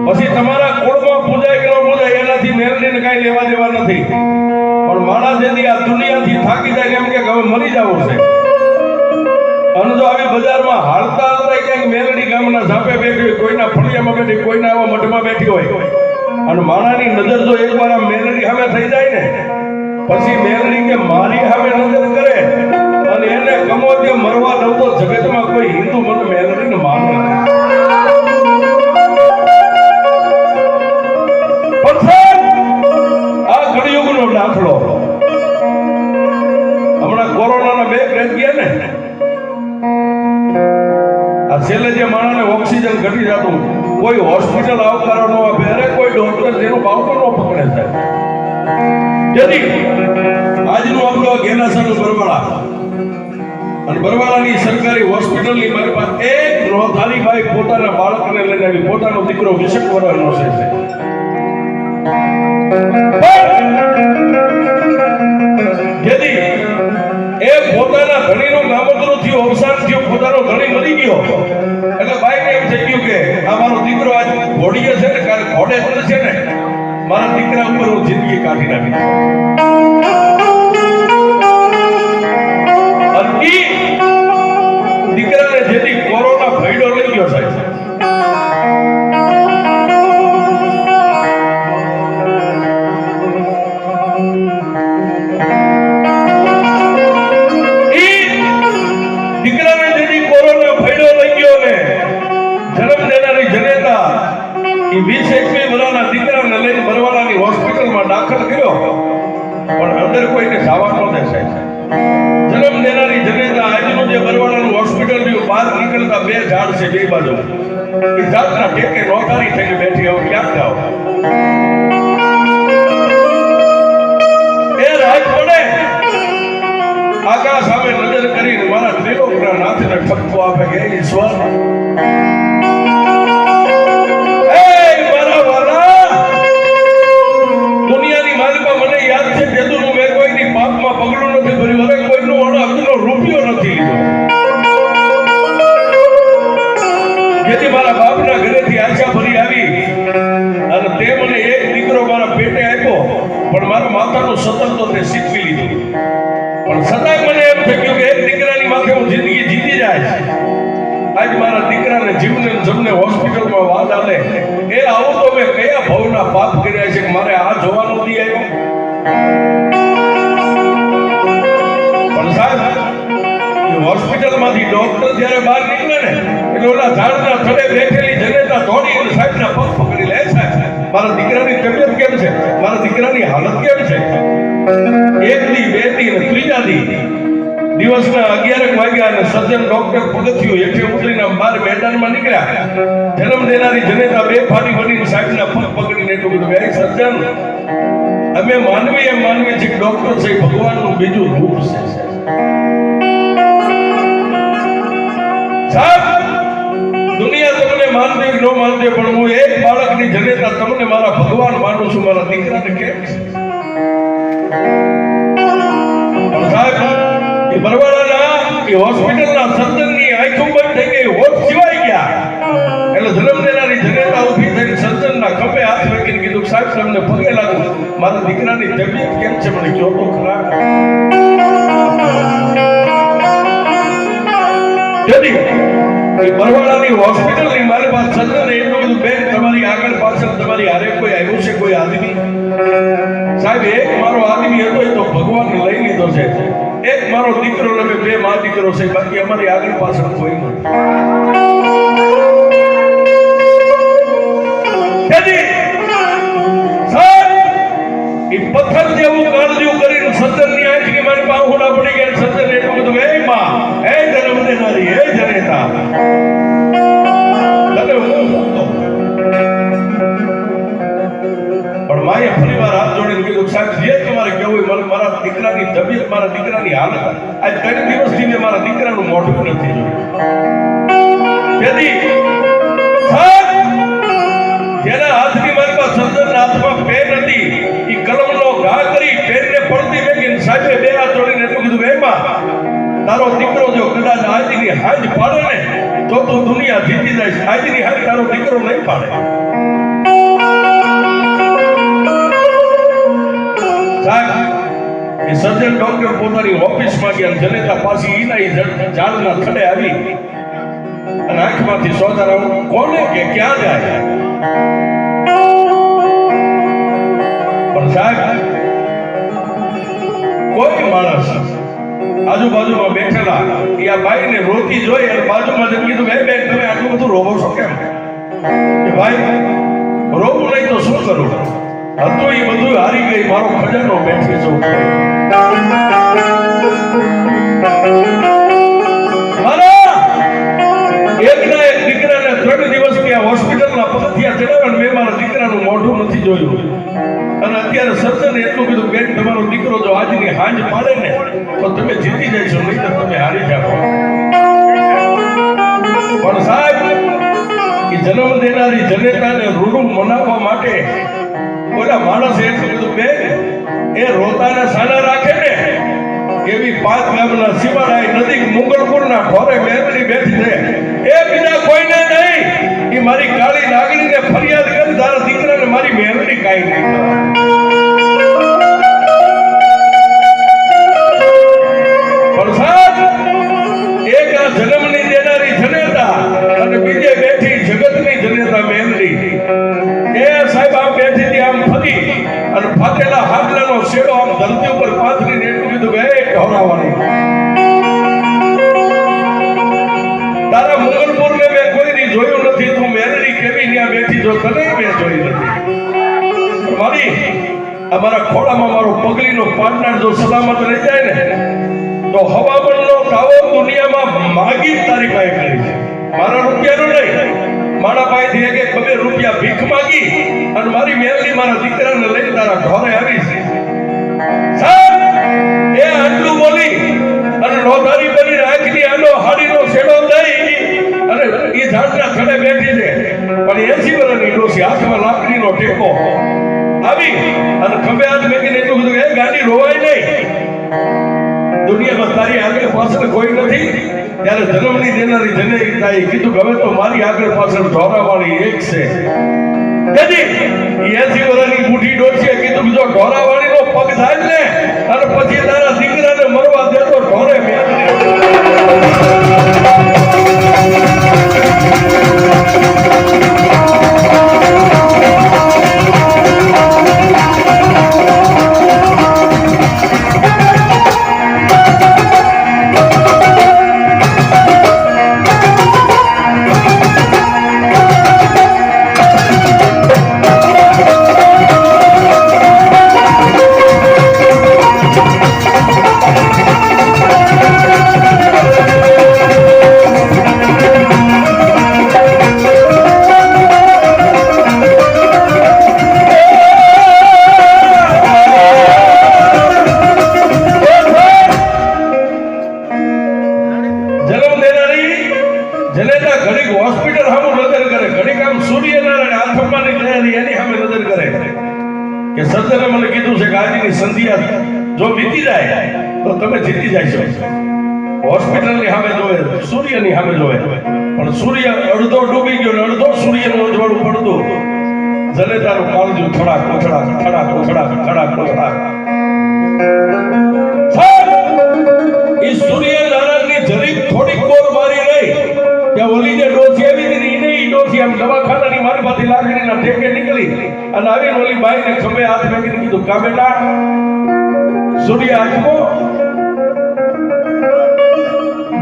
પછી તમારા કુળમાં પૂજાય કે ન પૂજાય એનાથી મેલડીને કાંઈ લેવા દેવા નથી. પણ માણસ જેથી આ દુનિયાથી થાકી જાય એમ કે હવે મરી જવું છે, અને જો આવી બજારમાં હાલતા હાલતા ક્યાંક મેલડી ગામના ઝાપે બેઠી હોય, કોઈના ફળિયામાં બેઠી, કોઈના આવા મઠમાં બેઠી હોય, અને માણાની નજર જો એકવાર આ મેલડી સામે થઈ જાય ને, પછી મેલડી કે મારી સામે નજર કરે અને એને ગમો તે મરવા દઉં તો જગતમાં કોઈ હિન્દુ મને મેલડીને માને નહીં. આ કળિયુગનો દાખલો હમણાં કોરોનાના 2 કેસ ગયા ને, આ છેલ્લે જે માણસને ઓક્સિજન ઘટી જતું, કોઈ હોસ્પિટલ આવકારો ન આપે, અરે કોઈ ડોક્ટર જેનું બાવકો ન પકડે છે. જેથી આજનું આપણો ઘેનાસાનું બરવાળા અને બરવાળાની સરકારી હોસ્પિટલની મારી પાસે એક રોધારીભાઈ પોતાના બાળકને લઈને આવી, પોતાનો દીકરો 20 વર્ષનો છે. જેથી એ પોતાના ધણીનો ગામોતરો થયો, અવસાન થયું, પોતાનો ધણી મરી ગયો, એટલે ભાઈને એમ થઈ ગયું કે આ મારો દીકરો આજ ઘોડીએ છે ને, કાલે ઘોડે છે ને, મારા દીકરા ઉપર હું જિંદગી કાઢી નાખી. અને દીકરાને જેથી કોરોના ભયડો લઈ ગયો સાહેબ, દાખલ કર્યો, પણ અંદર કોઈને જવા ન દે સાહેબ. જન્મ દેનારી જનેતા આજનું જે બરવાળાનું હોસ્પિટલ થયું, બહાર નીકળતા 2 ઝાડ છે 2 બાજુ, એ ઝાડના ટેકે નોકારી થઈને બેઠી. હવે ક્યાં જાઓ? એ રાત પડે આકાશ સામે નજર કરીને મારા ત્રિલોકના નાથને ઠપકો આપે કે ઈશ્વર, સતત તો તે શીખવી લીધું, પણ છતાંય મને એમ થયું કે એક દીકરાની માથે હું જિંદગી જીતી જાય. આજ મારા દીકરાને જીવને જમને હોસ્પિટલમાં વાત આલે, એ આવું તો મેં કયા ભવના પાપ કર્યા છે કે મારે આ જોવાનો દી આવ્યો. પણ સાહેબ, હોસ્પિટલમાંથી ડોક્ટર જ્યારે બહાર નીકળે ને, એટલે ઓલા ઝાડના થડે બેઠેલી જનેતા દોડીને સાહેબના પગ પકડી લે, સાહેબ મારા દીકરાની તબિયત કેમ છે, મારા દીકરાની હાલત કેમ છે. 1 દી 2 દી અને 3જા દી દિવસના 11 વાગ્યા અને સર્જન ડોક્ટર પગથિયું હેઠે ઉતરીને બહાર મેદાનમાં નીકળ્યા. જન્મ દેનારી જનેતા 2 ફાડી વળીને સાહેબના પગ પકડીને એટલું કીધું, ભાઈ સર્જન, અમે માનવી એમ માનવી છે કે ડોક્ટર છે ભગવાનનું બીજું રૂપ છે. સાહેબ, દુનિયા તમને માનતી ન માનતી, પણ હું એક બાળકની જનેતા તમને મારા ભગવાન માનું છું. મારા દીકરાને કેમ છે? એ બરવાડાના એ હોસ્પિટલના સર્જનની આંખો બંધ થઈ ગઈ, હોશ સિવાય ગયા. એટલે જન્મ દેનારી જનેતા ઊભી થઈને સર્જનના ખભે હાથ મૂકીને કીધું, સાહેબ તમને પગે લાગુ, મારા દીકરાની તબિયત કેમ છે મને કહો તો ખરા. તેથી એ બરવાડાની હોસ્પિટલની મારી પાસે સર્જને એટલું બધું, બેન તમારી આગળ પાછળ તમારી હારે કોઈ આવ્યું છે, કોઈ આદમી? સાહેબ એક મારો આદમી હતો, એ તો ભગવાન લઈ લીધો છે. એક મારો દીકરો ને બે મા દીકરો છે, બાકી અમારી આગળ પાછળ કોઈ નથી. એ પથ્થર જેવું કાળજું કરીને સજ્જનની આંખની મારી બાહુડા પડી ગયા. સજ્જન એટલું બધું, એ માં, એ જન્મ દેનારી, એ જનેતા, તને હું મૂકતો. પણ માએ ફરી વાર હાથ જોડીને કીધું, સાહેબ જે તમારે કહેવું હોય, મને મારા દીકરાની તબિયત, મારા દીકરાની હાલત, આજ 3 દિવસથી મેં મારા દીકરાનું મોઢું નથી જોયું. તેથી જેના હાથની મારી પાસે સજ્જનના હાથમાં પેન હતી, એ કલમનો ઘા કરી પેનને પડતી મેકીને સાહેબે બે હાથ જોડીને એટલું કીધું, એમાં તારો દીકરો જો કદાચ આજની હાજ પાડે ને તો તું દુનિયા જીતી જાય. આજની હાજ તારો દીકરો નહીં પાડે. સાહેબ એ સર્જન ડોક્ટર પોતાની ઓફિસમાં ગયા, જનેતા પાસે ઈના ઝાડના ખડે આવી અને આંખમાંથી સોદારા, કોને કે ક્યાં જાય? પણ સાહેબ કોઈ માણસ આજુબાજુમાં બેઠેલા એ આ બાઈને રોતી જોઈ અને બાજુમાં જઈને કીધું, હે બેન તમે આટલું બધું રોવો છો કેમ? કે ભાઈ રોવું નહીં તો શું કરું? હતો એ બધું હારી ગઈ, મારો ખજાનો બેઠી છો. મારા એકના એક દીકરાને 3 દિવસ ત્યાં હોસ્પિટલના પગથિયા ચડાવ્યા, મેં મારા દીકરાનું મોઢું નથી જોયું. અને અત્યારે સર્જને એટલું કીધું, બેન તમારો દીકરો જો આજની હાંજ પાડે ને તો તમે જીતી જશો, નહીં તો તમે હારી જાઓ. પણ સાહેબ એ જન્મ દેનારી જનેતાને રૂડું મનાવવા માટે ઓલા માણસે એટલું કીધું, બેન એ રોતાને સાના રાખે ને એવી 5 ગામના સિવાડાય નદી મુગલપુરના ઢોરે મેરડી બેઠી છે, એ બીજા કોઈને નહીં. એ મારી કાળી નાગણીને ફરિયાદ કરી, તારા દીકરાને મારી મેરડી કાઈ નહીં. પણ સાહેબ એક આ જન્મની દેનારી જનેતા અને બીજે બેઠી જગતની જનેતા મેરડી, એ સાહેબ આમ બેઠી હતી, આમ ફરી અને ફાટેલા હાડલાનો શેડો આમ ધરતી ઉપર પાથરીને એટલું કીધું, હે ઢોરાવાળી, તારા મુગલપુરને મેં કોઈની જોયું નથી, તું મેરડી કેવી ત્યાં બેઠી જો તને મેં જોઈ નથી. મારી અમારા ખોળામાં મારો પગલીનો પાર્ટનર જો સલામત રહી જાય ને તો હવામાનનો તાવો દુનિયામાં માગી તારી પાસે કરી છે. મારા રૂપિયાનો નહીં, મારા પાસેથી 1-2 રૂપિયા ભીખ માગી અને મારી મેરડી મારા દીકરાને લઈને તારા ઘરે આવી છે. સાહેબ એ આટલું બોલી અને લોધારી બની આંખની આનો હાડીનો શેડો દઈ અને એ ઝાડના ખડે બેઠી છે. પણ 80 વર્ષની ડોસી, હાથમાં લાકડીનો ટેકો આવી અને ખભે હાથ મેકીને એટલું કીધું, એ ગાડી રોવાય નહીં, દુનિયામાં તારી આગળ પાછળ કોઈ નથી. ત્યારે જન્મની દેનારી જનેતાએ કીધું, હવે તો મારી આગળ પાછળ ઢોરાવાળી એક છે. તેથી 80 વર્ષની બુઢી ડોસીએ કીધું, જો ઢોરાવાળીનો પગ થાય ને અને પછી તારા દીકરાને મરવા દે તો ઢોરે આજની સંધ્યા જો વીતી જાય તો તમે જીતી જશો. હોસ્પિટલની સામે જોવે, સૂર્યની સામે જોવે, પણ સૂર્ય અડધો ડૂબી ગયો ને અડધો સૂર્યનું અજવાળું પડતું. જનેતાનું કાળજું થડાક કોથડાક થડાક કોથડાક થડાક કોથડાક. એ સૂર્યનારાયણની જરીક થોડીક બોર મારી રહી કે ઓલી જે ડોસી આવી હતી ને ઈ ડોસી આમ દવાખાનાની મારફતે લાકડીના ઠેકે નીકળી અને આવીને ઓલી બાઈને ખંભે હાથ મેકીને કીધું, કા બેટા સૂર્ય આંખો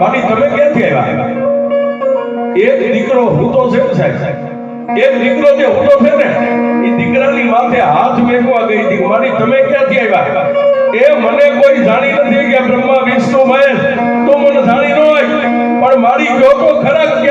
મારી તમે ક્યાંથી આવ્યા? એક દીકરો હૂતો છે ને સાહેબ, એક દીકરો જે હૂતો છે ને એ દીકરાની માથે હાથ મેકવા ગઈ હતી. મારી તમે ક્યાંથી આવ્યા? એ મને કોઈ જાણી નથી કે બ્રહ્મા વિષ્ણુ મહેશ તું મને જાણી ન હોય, પણ મારી જોતો ખરા કે